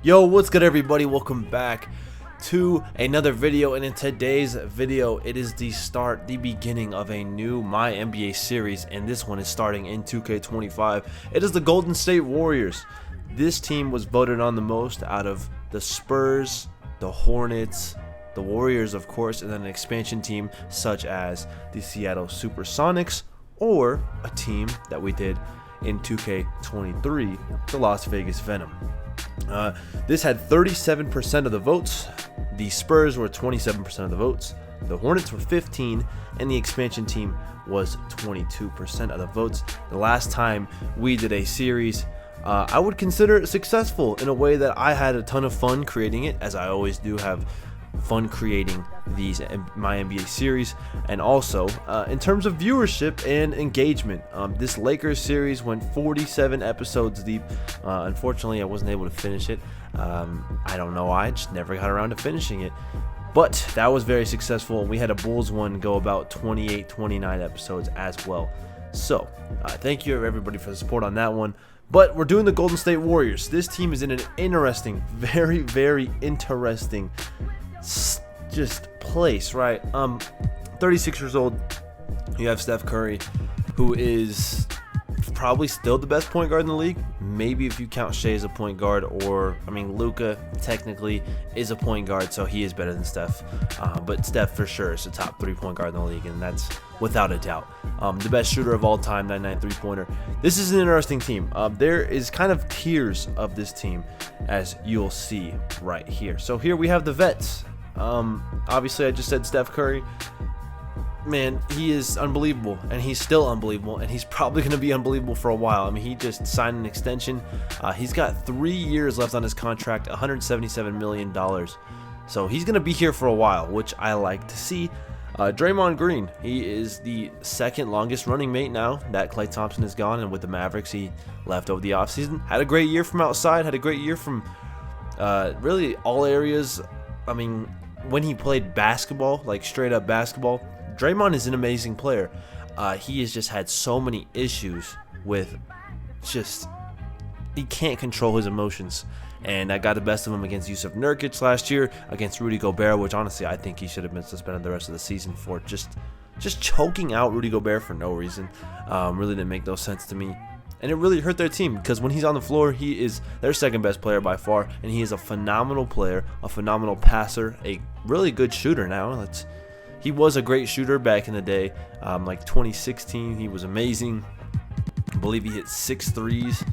Yo, what's good everybody? Welcome back to another video, and in today's video it is the beginning of a new MyNBA series, and this one is starting in 2K25. It is the Golden State Warriors. This team was voted on the most out of the Spurs, the Hornets, the Warriors of course, and then an expansion team such as the Seattle Supersonics, or a team that we did in 2K23, the Las Vegas Venom. This had 37% of the votes. The Spurs were 27% of the votes. The Hornets were 15%, and the expansion team was 22% of the votes. The last time we did a series, I would consider it successful in a way that I had a ton of fun creating it, as I always do have fun creating these MyNBA series. And also in terms of viewership and engagement, this Lakers series went 47 episodes deep. Unfortunately I wasn't able to finish it. I don't know why, I just never got around to finishing it, but that was very successful. We had a Bulls one go about 28-29 episodes as well. So thank you everybody for the support on that one. But we're doing the Golden State Warriors. This team is in an interesting, very interesting just place, right? 36 years old. You have Steph Curry, who is probably still the best point guard in the league. Maybe if you count Shea as a point guard, or I mean Luka technically is a point guard, so he is better than Steph. But Steph for sure is the top 3-point guard in the league, and that's without a doubt. The best shooter of all time, 99 3-pointer. This is an interesting team. There is kind of tiers of this team, as you'll see right here. So here we have the vets. Obviously I just said Steph Curry. Man, he is unbelievable, and he's still unbelievable, and he's probably going to be unbelievable for a while. I mean, he just signed an extension. He's got 3 years left on his contract, $177 million. So he's going to be here for a while, which I like to see. Draymond Green, he is the second longest running mate now that Klay Thompson is gone, and with the Mavericks he left over the offseason. Had a great year from outside, had a great year from really all areas. I mean, when he played basketball, like straight up basketball, Draymond is an amazing player. He has just had so many issues with he can't control his emotions. And I got the best of him against Jusuf Nurkic last year, against Rudy Gobert, which honestly I think he should have been suspended the rest of the season for just choking out Rudy Gobert for no reason. Really didn't make no sense to me. And it really hurt their team, because when he's on the floor, he is their second best player by far, and he is a phenomenal player, a phenomenal passer, a really good shooter now. He was a great shooter back in the day, like 2016. He was amazing. I believe he hit 6 threes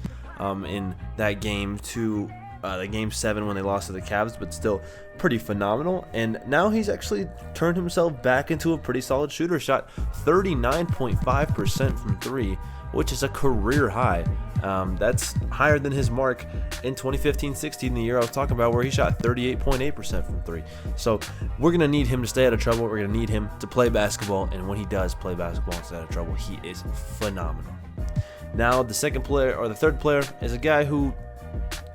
in that game to the Game 7 when they lost to the Cavs, but still pretty phenomenal. And now he's actually turned himself back into a pretty solid shooter. Shot 39.5% from 3, which is a career high. That's higher than his mark in 2015-16, the year I was talking about, where he shot 38.8% from 3. So we're going to need him to stay out of trouble. We're going to need him to play basketball, and when he does play basketball and stay out of trouble, he is phenomenal. Now the second player, or the third player, is a guy who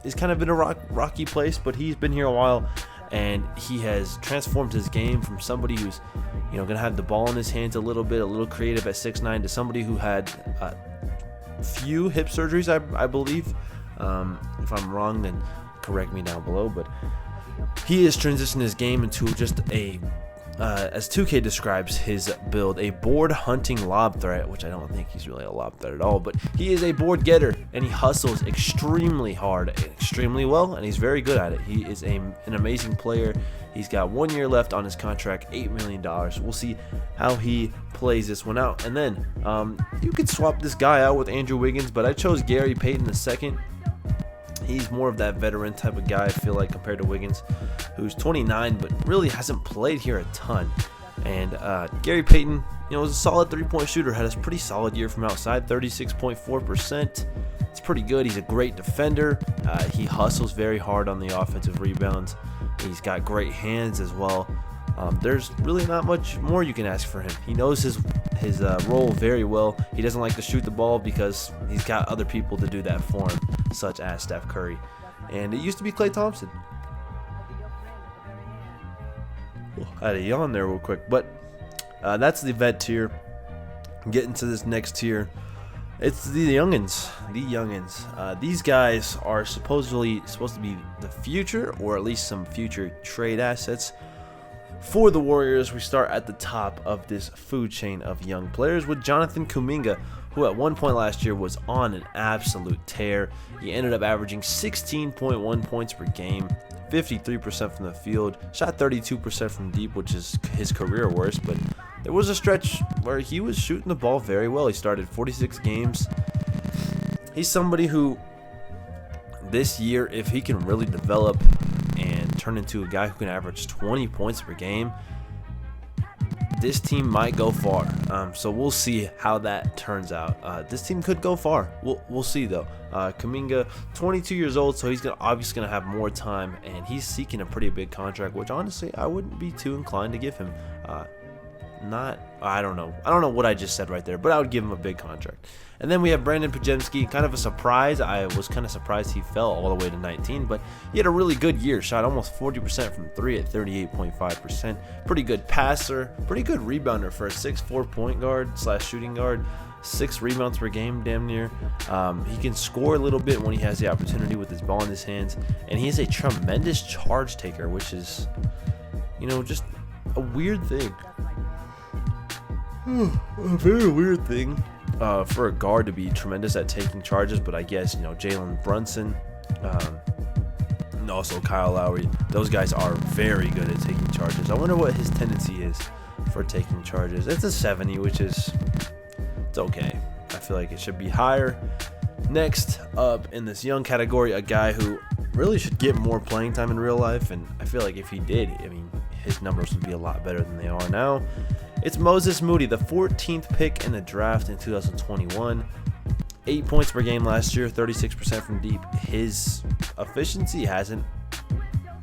is kind of in a rocky place, but he's been here a while, and he has transformed his game from somebody who's going to have the ball in his hands a little creative at 6'9", to somebody who had few hip surgeries, I believe. If I'm wrong, then correct me down below. But he has transitioned his game into just as 2K describes his build, a board hunting lob threat, which I don't think he's really a lob threat at all, but he is a board getter, and he hustles extremely hard, extremely well, and he's very good at it. He is an amazing player. He's got 1 year left on his contract, $8 million. We'll see how he plays this one out. And then you could swap this guy out with Andrew Wiggins, but I chose Gary Payton II. He's more of that veteran type of guy, I feel like, compared to Wiggins, who's 29, but really hasn't played here a ton. And Gary Payton, was a solid 3-point shooter, had a pretty solid year from outside, 36.4%. It's pretty good. He's a great defender. He hustles very hard on the offensive rebounds. He's got great hands as well. There's really not much more you can ask for him. He knows his role very well. He doesn't like to shoot the ball because he's got other people to do that for him, such as Steph Curry. And it used to be Klay Thompson. I had a yawn there real quick, but that's the vet tier. Getting to this next tier, It's the youngins. These guys are supposed to be the future, or at least some future trade assets for the Warriors. We start at the top of this food chain of young players with Jonathan Kuminga, who at one point last year was on an absolute tear. He ended up averaging 16.1 points per game, 53% from the field, shot 32% from deep, which is his career worst, but there was a stretch where he was shooting the ball very well. He started 46 games. He's somebody who this year, if he can really develop and turn into a guy who can average 20 points per game, this team might go far. So we'll see how that turns out. This team could go far. We'll see though. Kuminga, 22 years old, so he's obviously gonna have more time, and he's seeking a pretty big contract, which honestly I wouldn't be too inclined to give him. I don't know what I just said right there, but I would give him a big contract. And then we have Brandon Podziemski, kind of a surprise. I was kind of surprised he fell all the way to 19, but he had a really good year. Shot almost 40% from 3 at 38.5%. Pretty good passer, pretty good rebounder for a 6'4" point guard / shooting guard. 6 rebounds per game, damn near. He can score a little bit when he has the opportunity with his ball in his hands, and he is a tremendous charge taker, which is, just a weird thing. A very weird thing for a guard to be tremendous at taking charges, but I guess Jalen Brunson and also Kyle Lowry, those guys are very good at taking charges. I wonder what his tendency is for taking charges. It's a 70, which is it's okay. I feel like it should be higher. Next up in this young category, a guy who really should get more playing time in real life, and I feel like if he did, his numbers would be a lot better than they are now. It's Moses Moody, the 14th pick in the draft in 2021. 8 points per game last year, 36% from deep. His efficiency hasn't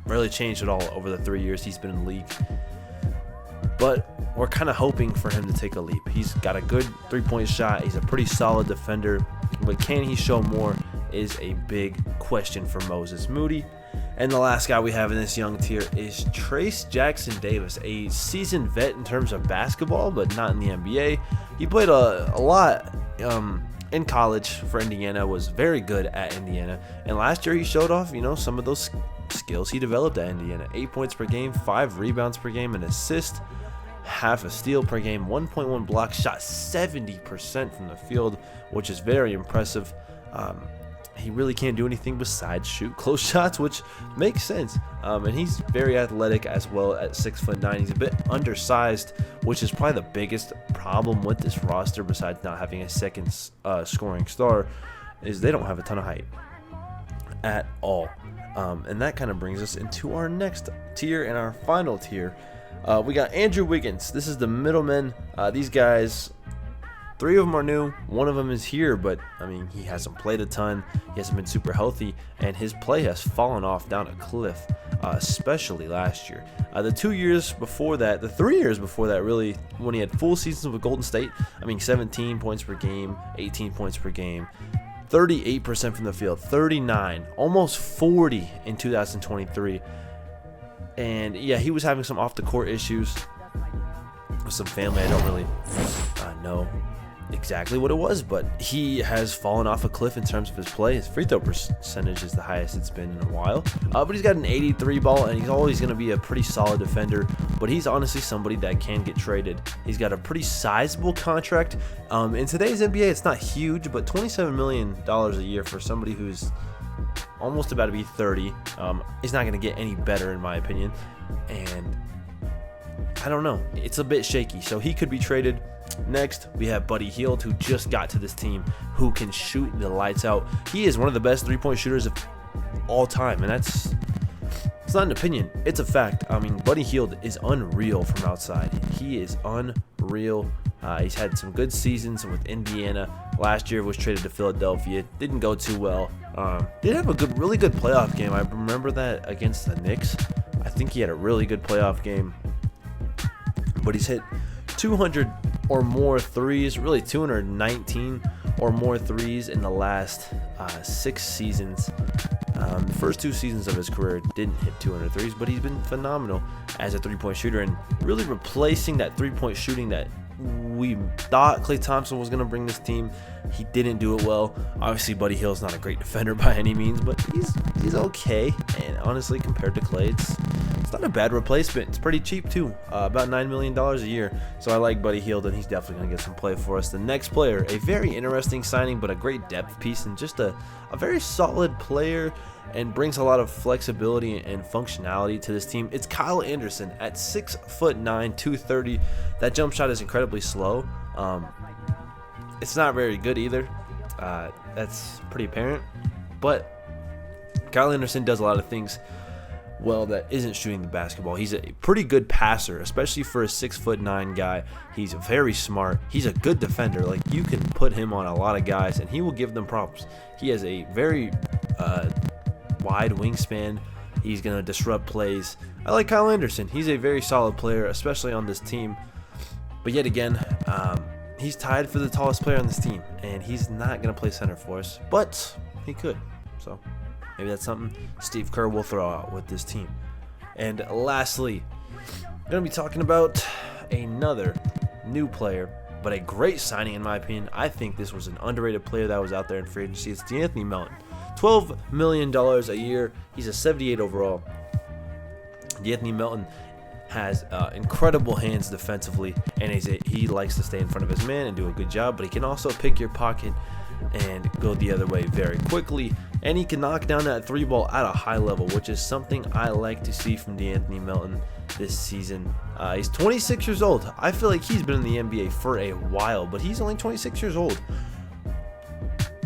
really changed at all over the 3 years he's been in the league, but we're kind of hoping for him to take a leap. He's got a good three-point shot. He's a pretty solid defender, but can he show more is a big question for Moses Moody. And the last guy we have in this young tier is Trayce Jackson-Davis, a seasoned vet in terms of basketball, but not in the NBA. He played a lot in college for Indiana, was very good at Indiana, and last year he showed off, some of those skills he developed at Indiana. 8 points per game, 5 rebounds per game, an assist, half a steal per game, 1.1 blocks, shot 70% from the field, which is very impressive. He really can't do anything besides shoot close shots, which makes sense. And he's very athletic as well at 6'9". He's a bit undersized, which is probably the biggest problem with this roster, besides not having a second scoring star, is they don't have a ton of height at all. And that kind of brings us into our next tier and our final tier. We got Andrew Wiggins. This is the middleman. These guys, 3 of them are new, 1 of them is here, but he hasn't played a ton, he hasn't been super healthy, and his play has fallen off down a cliff, especially last year. The 3 years before that, really, when he had full seasons with Golden State, 17 points per game, 18 points per game, 38% from the field, 39, almost 40 in 2023. And yeah, he was having some off the court issues with some family. I don't really know exactly what it was, but he has fallen off a cliff in terms of his play. His free throw percentage is the highest it's been in a while, but he's got an 83 ball, and he's always going to be a pretty solid defender, but he's honestly somebody that can get traded. He's got a pretty sizable contract. In today's NBA, it's not huge, but $27 million a year for somebody who's almost about to be 30 is not going to get any better, in my opinion, and I don't know, it's a bit shaky, so he could be traded. Next, we have Buddy Hield, who just got to this team, who can shoot the lights out. He is one of the best three-point shooters of all time, and it's not an opinion, it's a fact. Buddy Hield is unreal from outside. He is unreal. He's had some good seasons with Indiana. Last year was traded to Philadelphia. Didn't go too well. Did have a really good playoff game. I remember that against the Knicks. I think he had a really good playoff game. But he's hit 200 or more threes, really 219 or more threes in the last 6 seasons. The first 2 seasons of his career didn't hit 200 threes, but he's been phenomenal as a three-point shooter, and really replacing that three-point shooting that we thought Klay Thompson was going to bring this team. He didn't do it well. Obviously, Buddy Hield's not a great defender by any means, but he's okay. And honestly, compared to Klay, it's not a bad replacement. It's pretty cheap too, about $9 million a year. So I like Buddy Hield, and he's definitely going to get some play for us. The next player, a very interesting signing, but a great depth piece, and just a very solid player, and brings a lot of flexibility and functionality to this team. It's Kyle Anderson at 6'9", 230. That jump shot is incredibly slow. It's not very good either. That's pretty apparent. But Kyle Anderson does a lot of things well that isn't shooting the basketball. He's a pretty good passer, especially for a 6'9" guy. He's very smart. He's a good defender. Like, you can put him on a lot of guys, and he will give them problems. He has a very wide wingspan. He's going to disrupt plays. I like Kyle Anderson. He's a very solid player, especially on this team. But yet again, he's tied for the tallest player on this team, and he's not going to play center for us, but he could. So maybe that's something Steve Kerr will throw out with this team. And lastly, I'm going to be talking about another new player, but a great signing in my opinion. I think this was an underrated player that was out there in free agency. It's D'Anthony Melton. $12 million a year. He's a 78 overall. D'Anthony Melton has incredible hands defensively, and he likes to stay in front of his man and do a good job, but he can also pick your pocket and go the other way very quickly, and he can knock down that three ball at a high level, which is something I like to see from D'Anthony Melton this season. He's 26 years old. I feel like he's been in the NBA for a while, but he's only 26 years old.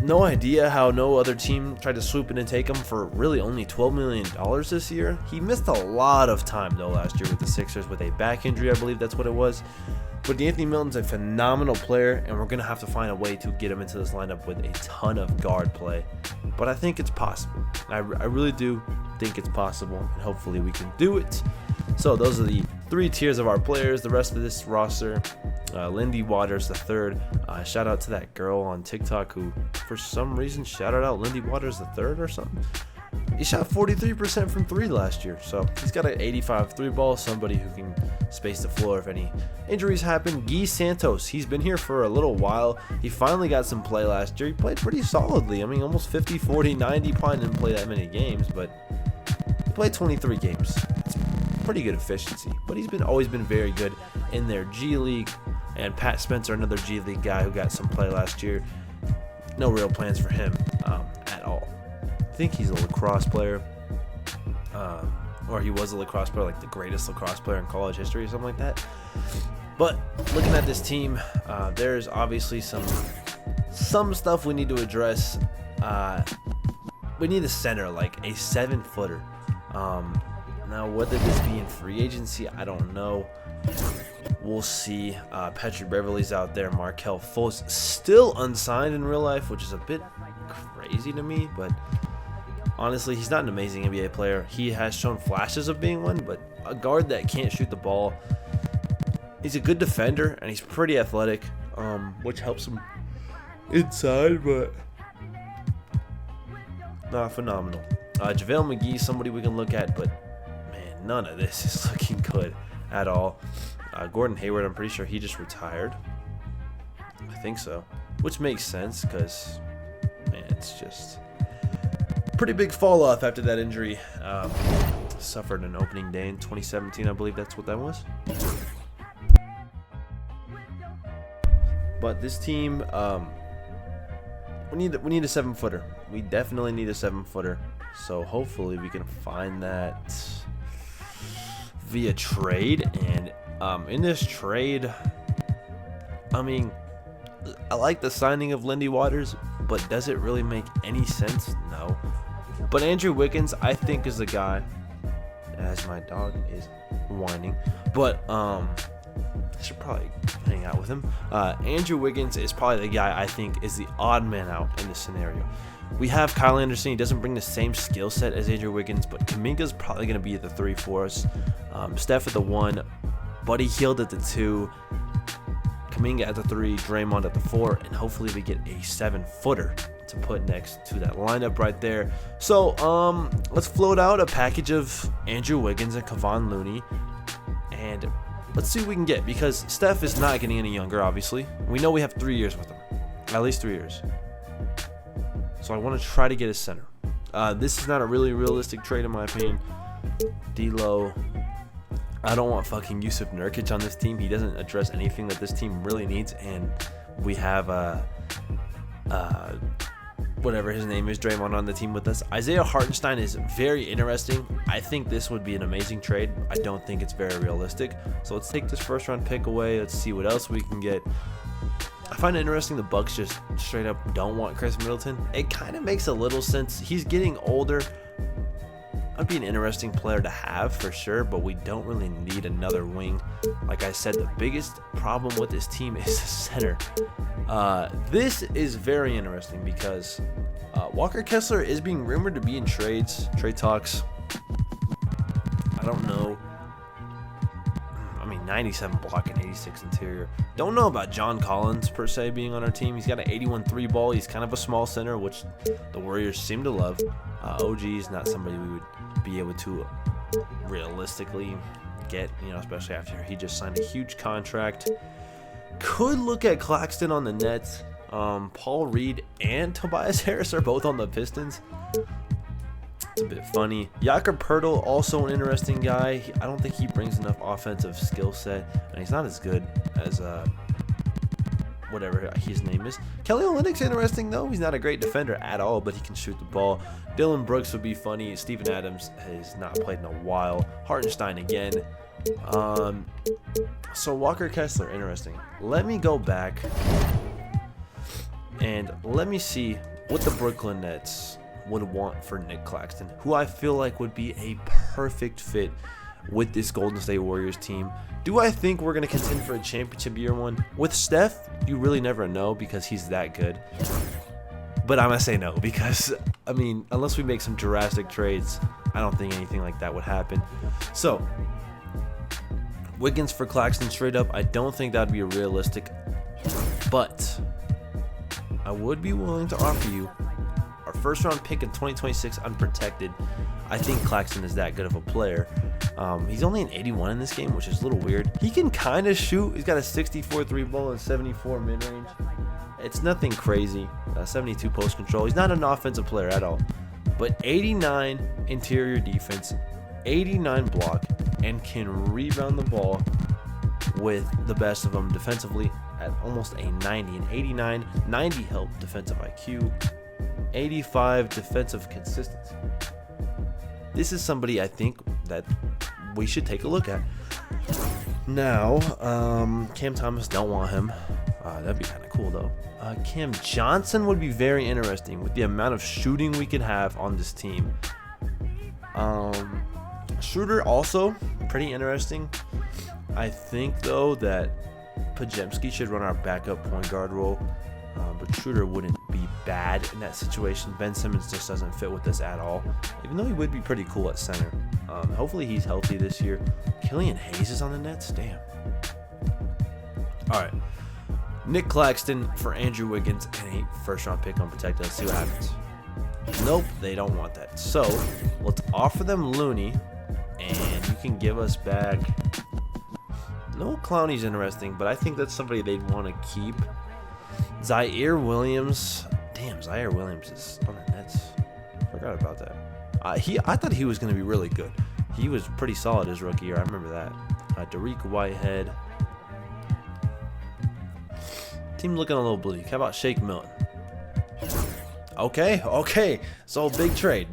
No idea how no other team tried to swoop in and take him for really only $12 million this year. He missed a lot of time though last year with the Sixers with a back injury, I believe that's what it was. But D'Anthony Melton's a phenomenal player, and we're going to have to find a way to get him into this lineup with a ton of guard play. But I think it's possible. I really do think it's possible, and hopefully we can do it. So those are the three tiers of our players. The rest of this roster, Lindy Waters III. Shout out to that girl on TikTok who, for some reason, shouted out Lindy Waters III or something. He shot 43% from three last year, so he's got an 85 three ball. Somebody who can space the floor if any injuries happen. Guy Santos, he's been here for a little while. He finally got some play last year. He played pretty solidly. I mean, almost 50, 40, 90. Probably didn't play that many games, but he played 23 games. That's pretty good efficiency, but he's always been very good in their G League. And Pat Spencer, another G League guy who got some play last year. No real plans for him at all. I think he's a lacrosse player, or he was a lacrosse player, like the greatest lacrosse player in college history or something like that. But looking at this team, there's obviously some stuff we need to address. We need a center, like a 7-footer. Now, whether this be in free agency, I don't know. We'll see. Patrick Beverley's out there. Markelle Fultz still unsigned in real life, which is a bit crazy to me, but honestly, he's not an amazing NBA player. He has shown flashes of being one, but a guard that can't shoot the ball. He's a good defender, and he's pretty athletic, which helps him inside, but not phenomenal. JaVale McGee, somebody we can look at, but man, none of this is looking good at all. Gordon Hayward, I'm pretty sure he just retired. I think so, which makes sense because, man, it's just pretty big fall off after that injury. Suffered an opening day in 2017, I believe that's what that was. But this team, we need a 7-footer. We definitely need a 7-footer. So hopefully we can find that via trade. And in this trade, I mean, I like the signing of Lindy Waters, but does it really make any sense? No. But Andrew Wiggins, I think, is the guy, as my dog is whining, but I should probably hang out with him. Andrew Wiggins is probably the guy I think is the odd man out in this scenario. We have Kyle Anderson. He doesn't bring the same skill set as Andrew Wiggins, but Kuminga's probably going to be at the 3 for us. Steph at the 1, Buddy Hield at the 2, Kuminga at the 3, Draymond at the 4, and hopefully we get a 7-footer to put next to that lineup right there. So let's float out a package of Andrew Wiggins and Kevon Looney, and let's see what we can get, because Steph is not getting any younger, obviously. We know we have 3 years with him. At least 3 years. So I want to try to get a center. This is not a really realistic trade in my opinion. D'Lo. I don't want fucking Yusuf Nurkic on this team. He doesn't address anything that this team really needs, and we have whatever his name is, Draymond, on the team with us. Isaiah Hartenstein is very interesting. I think this would be an amazing trade. I don't think it's very realistic. So let's take this first round pick away. Let's see what else we can get. I find it interesting the Bucks just straight up don't want Chris Middleton. It kind of makes a little sense. He's getting older. That'd be an interesting player to have for sure, but we don't really need another wing. Like I said, the biggest problem with this team is the center. This is very interesting because Walker Kessler is being rumored to be in trade talks. I don't know. I mean, 97 block and 86 interior. Don't know about John Collins per se being on our team. He's got an 81 3 ball. He's kind of a small center, which the Warriors seem to love. OG is not somebody we would be able to realistically get, especially after he just signed a huge contract. Could look at Claxton on the Nets. Paul Reed and Tobias Harris are both on the Pistons. It's a bit funny. Jakob Poeltl, also an interesting guy. I don't think he brings enough offensive skill set, and he's not as good as whatever his name is. Kelly Olynyk's interesting though. He's not a great defender at all, but he can shoot the ball. Dylan Brooks would be funny. Steven Adams has not played in a while. Hartenstein again. So Walker Kessler, interesting. Let me go back and let me see what the Brooklyn Nets would want for Nick Claxton, who I feel like would be a perfect fit with this Golden State Warriors team. Do I think we're going to contend for a championship year one? With Steph, you really never know because he's that good. But I'm going to say no because, I mean, unless we make some drastic trades, I don't think anything like that would happen. So, Wiggins for Claxton straight up, I don't think that would be realistic. But I would be willing to offer you our first round pick in 2026 unprotected. I think Claxton is that good of a player. He's only an 81 in this game, which is a little weird. He can kind of shoot. He's got a 64 3 ball and 74 mid-range. It's nothing crazy. 72 post control. He's not an offensive player at all. But 89 interior defense, 89 block, and can rebound the ball with the best of them defensively at almost a 90. An 89, 90 help defensive IQ, 85 defensive consistency. This is somebody I think that we should take a look at. Now, Cam Thomas, don't want him. That'd be kind of cool though. Cam Johnson would be very interesting with the amount of shooting we could have on this team. Schroeder also pretty interesting. I think though that Pajemski should run our backup point guard role, but Schroeder wouldn't be bad in that situation. Ben Simmons just doesn't fit with us at all, even though he would be pretty cool at center. Hopefully he's healthy this year. Killian Hayes is on the Nets. Damn. All right. Nick Claxton for Andrew Wiggins and a first-round pick unprotected. Let's see what happens. Nope, they don't want that. So let's offer them Looney, and you can give us back. No, Clowney's interesting, but I think that's somebody they'd want to keep. Zaire Williams. Damn, Zaire Williams is on the Nets. Forgot about that. I thought he was going to be really good. He was pretty solid his rookie year. I remember that. Dariq Whitehead. Team looking a little bleak. How about Shake Milton? Okay. So big trade.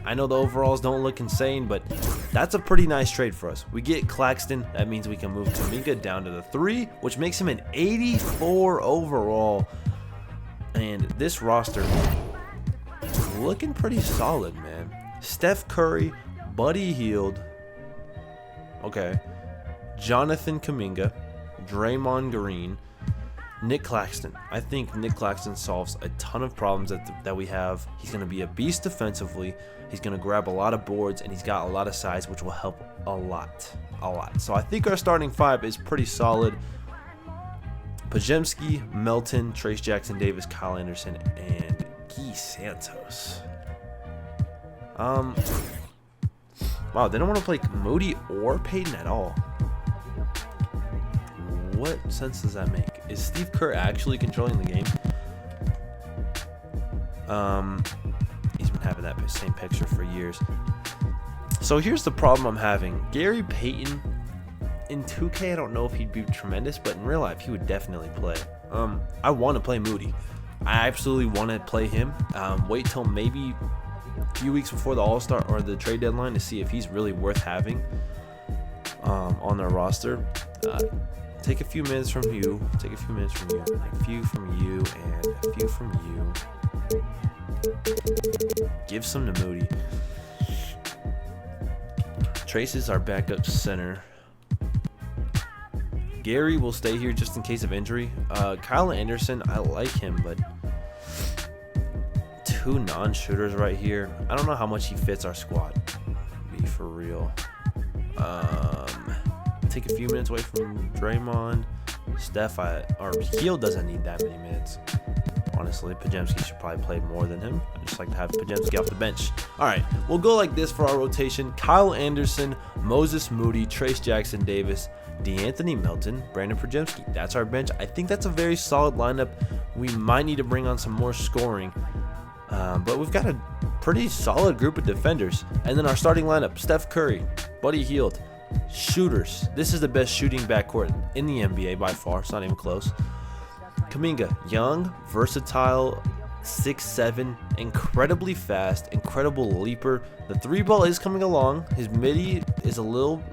I know the overalls don't look insane, but that's a pretty nice trade for us. We get Claxton. That means we can move Kuminga down to the 3, which makes him an 84 overall. And this roster is looking pretty solid, man. Steph Curry, Buddy Hield. Okay. Jonathan Kuminga, Draymond Green, Nick Claxton. I think Nick Claxton solves a ton of problems that we have. He's going to be a beast defensively. He's going to grab a lot of boards, and he's got a lot of size, which will help a lot. So I think our starting 5 is pretty solid. Pajemski, Melton, Trace Jackson Davis, Kyle Anderson, and Guy Santos. Wow, they don't want to play Moody or Payton at all. what sense does that make? Is Steve Kerr actually controlling the game? He's been having that same picture for years. So here's the problem I'm having. Gary Payton in 2K, I don't know if he'd be tremendous, but in real life, he would definitely play. I want to play Moody. I absolutely want to play him. Wait till maybe a few weeks before the All-Star or the trade deadline to see if he's really worth having on their roster. Take a few minutes from you. Take a few minutes from you. A few from you, and a few from you. Give some to Moody. Trace is our backup center. Gary will stay here just in case of injury. Kyle Anderson, I like him, but two non-shooters right here. I don't know how much he fits our squad. Be for real. Take a few minutes away from Draymond. Steph, or Heel doesn't need that many minutes. Honestly, Pajemski should probably play more than him. I just like to have Pajemski off the bench. All right, we'll go like this for our rotation. Kyle Anderson, Moses Moody, Trace Jackson Davis, DeAnthony Melton, Brandon Pajemski. That's our bench. I think that's a very solid lineup. We might need to bring on some more scoring. But we've got a pretty solid group of defenders. And then our starting lineup, Steph Curry, Buddy Hield, shooters. This is the best shooting backcourt in the NBA by far. It's not even close. Kuminga, young, versatile, 6'7", incredibly fast, incredible leaper. The three ball is coming along. His midi is a little,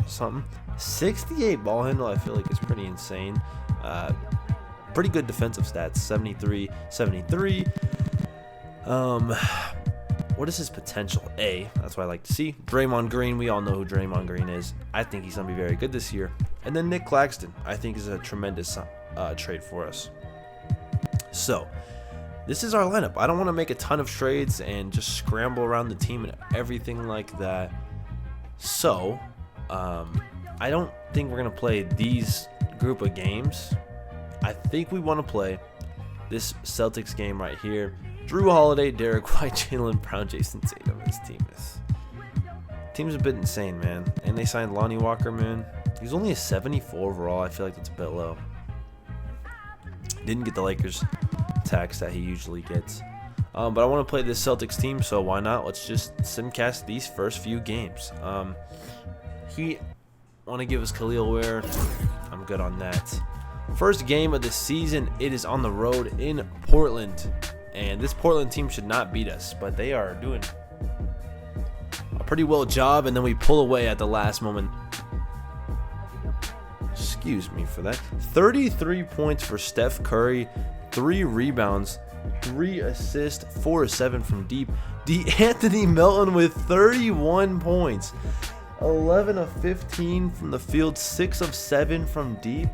something. 68 ball handle, I feel like is pretty insane. Pretty good defensive stats, 73, 73. What is his potential? That's what I like to see. Draymond Green, we all know who Draymond Green is. I think he's going to be very good this year. And then Nick Claxton, I think is a tremendous trade for us. So, this is our lineup. I don't want to make a ton of trades and just scramble around the team and everything like that. So, I don't think we're going to play these group of games. I think we want to play this Celtics game right here. Drew Holiday, Derek White, Jaylen Brown, Jason Tatum. This team's a bit insane, man. And they signed Lonnie Walker, man. He's only a 74 overall. I feel like that's a bit low. Didn't get the Lakers tax that he usually gets. But I want to play this Celtics team, so why not? Let's just simcast these first few games. He want to give us Khalil Ware. I'm good on that. First game of the season, it is on the road in Portland. And this Portland team should not beat us, but they are doing a pretty well job, and then we pull away at the last moment. Excuse me for that. 33 points for Steph Curry, 3 rebounds, 3 assists, 4 of 7 from deep. DeAnthony Melton with 31 points, 11 of 15 from the field, 6 of 7 from deep.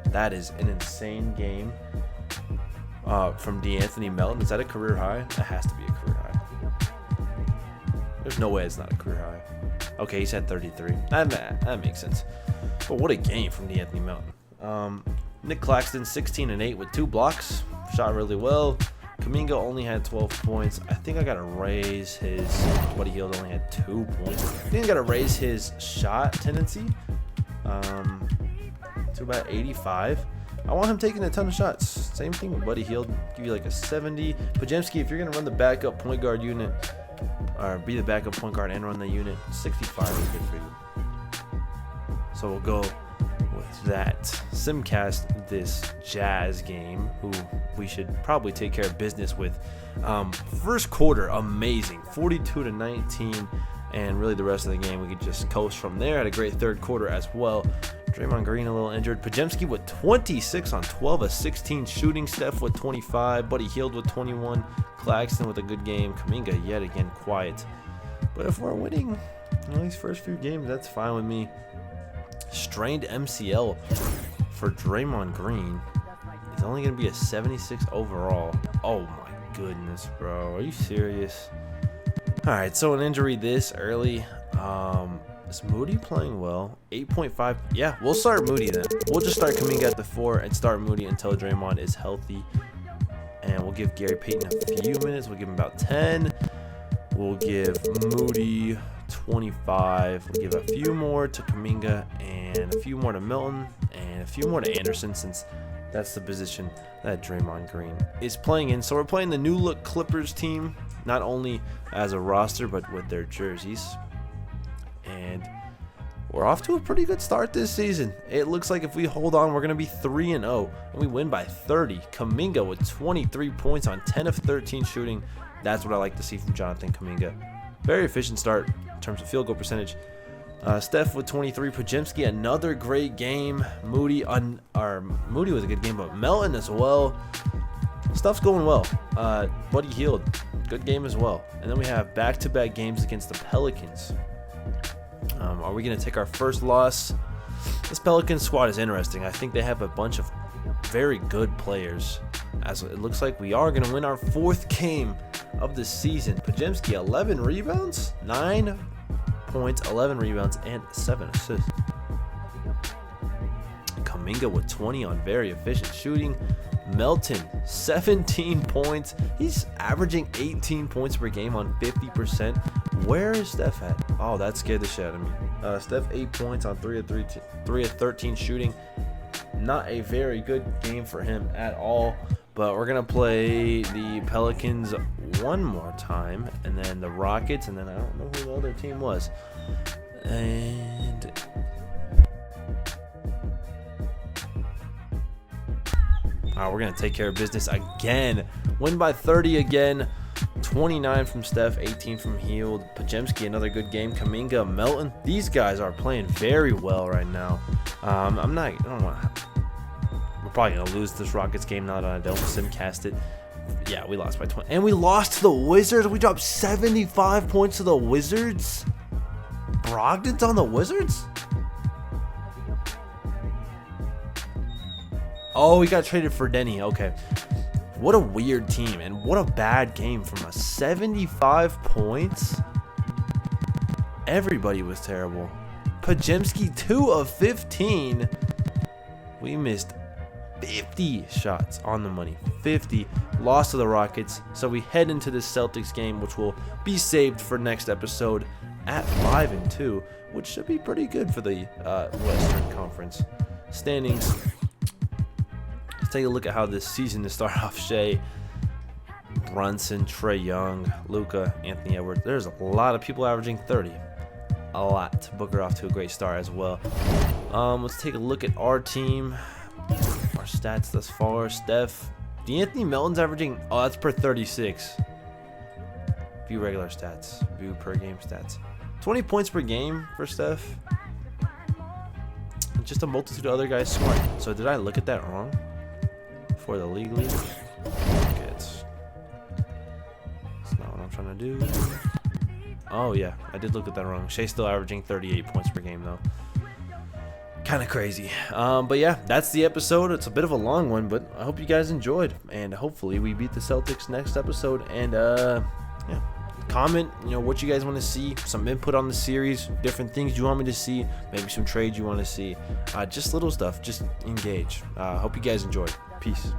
That is an insane game. From DeAnthony Melton. Is that a career high? That has to be a career high. There's no way it's not a career high. Okay, he's at 33. That makes sense. But what a game from DeAnthony Melton. Nick Claxton, 16 and 8 with 2 blocks. Shot really well. Kuminga only had 12 points. I think I got to raise his... Buddy Hield only had 2 points. I think I got to raise his shot tendency to about 85. I want him taking a ton of shots. Same thing with Buddy Hield. Give you like a 70. Pajemski, if you're going to run the backup point guard unit, or be the backup point guard and run the unit, 65 is good for you. So we'll go with that. Simcast this Jazz game, who we should probably take care of business with. First quarter, amazing. 42-19. And really the rest of the game, we could just coast from there. Had a great third quarter as well. Draymond Green a little injured. Pajemski with 26 on 12 of 16 shooting. Steph with 25. Buddy Hield with 21. Claxton with a good game. Kuminga yet again quiet. But if we're winning these first few games, that's fine with me. Strained MCL for Draymond Green. It's only going to be a 76 overall. Oh my goodness, bro. Are you serious? Alright, so an injury this early. Is Moody playing well? 8.5. Yeah, we'll start Moody then. We'll just start Kuminga at the 4 and start Moody until Draymond is healthy. And we'll give Gary Payton a few minutes. We'll give him about 10. We'll give Moody 25. We'll give a few more to Kuminga and a few more to Milton and a few more to Anderson, since that's the position that Draymond Green is playing in. So we're playing the new look Clippers team, not only as a roster but with their jerseys. And we're off to a pretty good start this season. It looks like if we hold on, we're going to be 3-0 and we win by 30. Kuminga with 23 points on 10 of 13 shooting. That's what I like to see from Jonathan Kuminga. Very efficient start in terms of field goal percentage. Steph with 23. Podziemski, another great game. Moody was a good game, but Melton as well. Stuff's going well. Buddy Hield, good game as well. And then we have back-to-back games against the Pelicans. Are we going to take our first loss? This Pelicans squad is interesting. I think they have a bunch of very good players. As it looks like we are going to win our 4th game of the season. Podziemski, 11 rebounds, 9 points, 11 rebounds, and 7 assists. Kuminga with 20 on very efficient shooting. Melton, 17 points. He's averaging 18 points per game on 50%. Where is Steph at? Oh, that scared the shit out of me. Steph, 8 points on 3 of 13 shooting. Not a very good game for him at all. But we're going to play the Pelicans one more time, and then the Rockets, and then I don't know who the other team was. And we're going to take care of business again. Win by 30 again. 29 from Steph, 18 from Hield. Podziemski, another good game. Kuminga, Melton. These guys are playing very well right now. I don't want to. We're probably going to lose this Rockets game now that I don't simcast it. Yeah, we lost by 20. And we lost to the Wizards. We dropped 75 points to the Wizards. Brogdon's on the Wizards? Oh, he got traded for Denny. Okay. What a weird team. And what a bad game from us. 75 points. Everybody was terrible. Podziemski, 2 of 15. We missed 50 shots on the money. 50. Lost to the Rockets. So we head into this Celtics game, which will be saved for next episode at 5-2, which should be pretty good for the Western Conference standings. Let's take a look at how this season to start off. Shea, Brunson, Trae Young, Luka, Anthony Edwards. There's a lot of people averaging 30. A lot. Booker off to a great start as well. Let's take a look at our team. Our stats thus far. Steph, D'Anthony Melton's averaging, oh, that's per 36. View regular stats. View per game stats. 20 points per game for Steph. Just a multitude of other guys scoring. So did I look at that wrong? For the league lead? Okay, it's not what I'm trying to do. Oh yeah, I did look at that wrong. Shea's still averaging 38 points per game though. Kind of crazy. But yeah, that's the episode. It's a bit of a long one, but I hope you guys enjoyed, and hopefully we beat the Celtics next episode. And yeah, comment, what you guys want to see, some input on the series, different things you want me to see, maybe some trades you want to see, just little stuff. Just engage. Hope you guys enjoyed. Peace.